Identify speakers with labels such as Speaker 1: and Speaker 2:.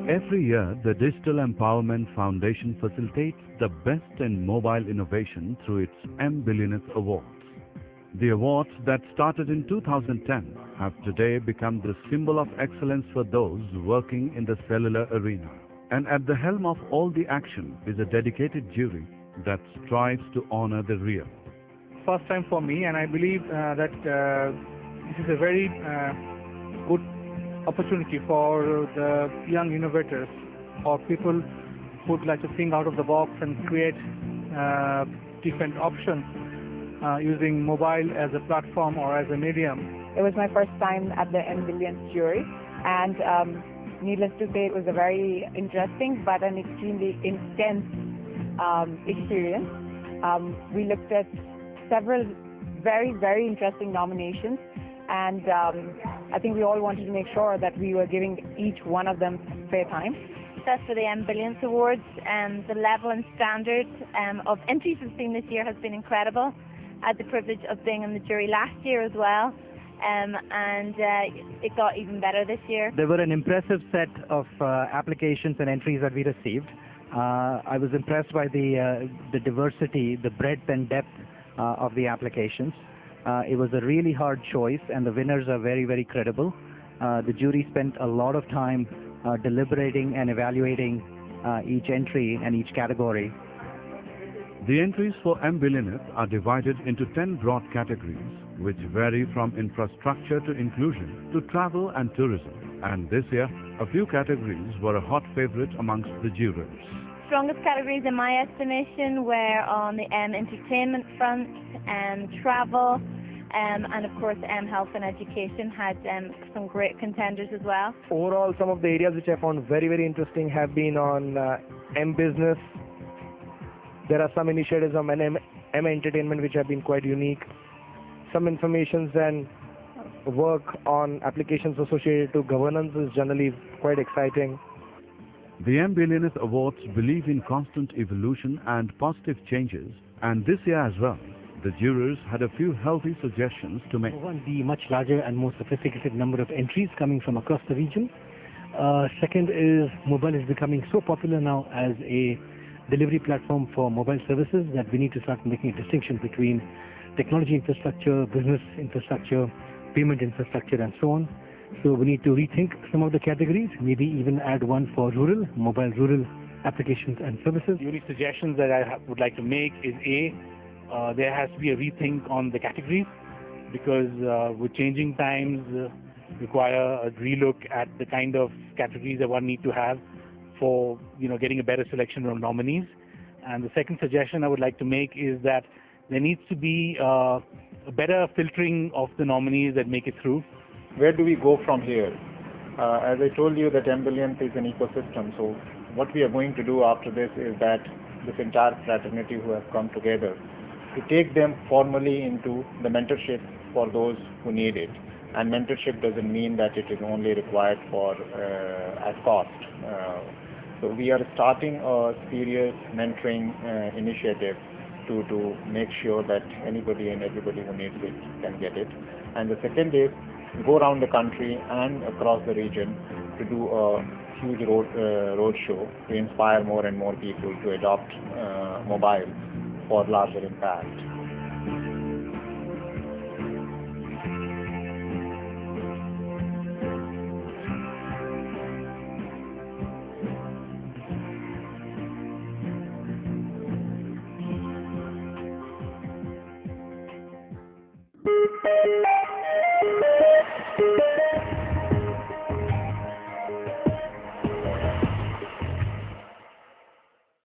Speaker 1: Every year, the Digital Empowerment Foundation facilitates the best in mobile innovation through its mBillionth Awards. The awards that started in 2010 have today become the symbol of excellence for those working in the cellular arena. And at the helm of all the action is a dedicated jury that strives to honor the real.
Speaker 2: First time for me, and I believe that this is a very good opportunity for the young innovators or people who would like to think out of the box and create different options using mobile as a platform or as a medium.
Speaker 3: It was my first time at the mBillionth jury, and needless to say, it was a very interesting but an extremely intense experience. We looked at several very, very interesting nominations, and I think we all wanted to make sure that we were giving each one of them fair time.
Speaker 4: That's for the mBillionth Awards, and the level and standard of entries we've seen this year has been incredible. I had the privilege of being in the jury last year as well, and it got even better this year.
Speaker 5: There were an impressive set of applications and entries that we received. I was impressed by the diversity, the breadth and depth of the applications. It was a really hard choice, and the winners are very, very credible. The jury spent a lot of time deliberating and evaluating each entry and each category.
Speaker 1: The entries for mBillionth are divided into 10 broad categories, which vary from infrastructure to inclusion to travel and tourism. And this year, a few categories were a hot favorite amongst the jurors.
Speaker 4: Strongest categories in my estimation were on the entertainment front, travel, and of course health and education had some great contenders as well.
Speaker 2: Overall, some of the areas which I found very, very interesting have been on mBusiness. There are some initiatives on entertainment which have been quite unique. Some informations and work on applications associated to governance is generally quite exciting.
Speaker 1: The mBillionth Awards believe in constant evolution and positive changes, and this year as well, the jurors had a few healthy suggestions to make.
Speaker 6: One, the much larger and more sophisticated number of entries coming from across the region. Second is mobile is becoming so popular now as a delivery platform for mobile services that we need to start making a distinction between technology infrastructure, business infrastructure, payment infrastructure, and so on. So we need to rethink some of the categories, maybe even add one for rural, mobile rural applications and services.
Speaker 2: The only suggestions that I would like to make is there has to be a rethink on the categories, because with changing times require a relook at the kind of categories that one need to have for getting a better selection of nominees. And the second suggestion I would like to make is that there needs to be a better filtering of the nominees that make it through.
Speaker 7: Where do we go from here? As I told you, that mBillionth is an ecosystem. So what we are going to do after this is that this entire fraternity who have come together, to take them formally into the mentorship for those who need it. And mentorship doesn't mean that it is only required for at cost. So we are starting a serious mentoring initiative to make sure that anybody and everybody who needs it can get it. And the second is go around the country and across the region to do a huge road show to inspire more and more people to adopt mobile for larger impact.
Speaker 8: Thank you.